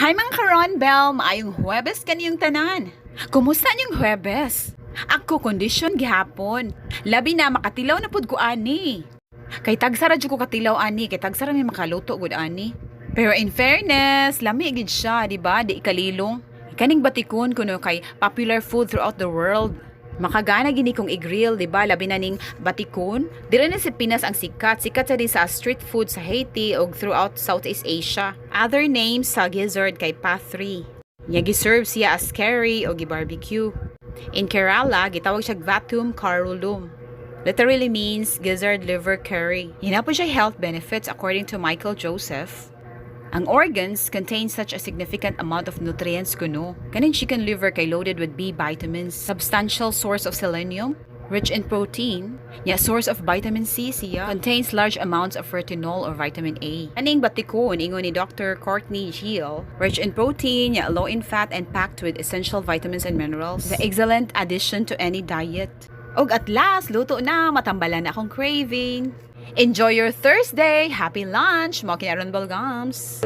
Hi mga Ronbel, maayong Huwebes kaniyong tanan. Kumusta niyong Huwebes? Ako kondisyon gihapon. Labi na makatilaw na pud ko ani. Kay Tagsa ra jud ko katilaw ani, kay Tagsa ra may makaluto gud ani. Pero in fairness, lami gid siya, di ba? Di ikalilong. Kaning batikon kuno kay popular food throughout the world. Makagana gini kong i-grill, di ba? Labi na ning batikon. Dili na si Pinas ang sikat. Sikat sa di sa street food sa Haiti o throughout Southeast Asia. Other names sa gizzard kay Pathri. Nya giserve siya as curry o gi-barbecue. In Kerala, gitawag siya vatum carulum. Literally means gizzard liver curry. Hina po siya health benefits according to Michael Joseph. Ang organs contain such a significant amount of nutrients kuno. Kaning chicken liver kay loaded with B vitamins, substantial source of selenium, rich in protein, nya source of vitamin C siya, contains large amounts of retinol or vitamin A. Kaning batikon ingon ni Dr. Courtney Gill, rich in protein, nya low in fat and packed with essential vitamins and minerals. The excellent addition to any diet. Og at last, luto na, matambalan na akong craving. Enjoy your Thursday! Happy lunch! Mga kinaron balgams!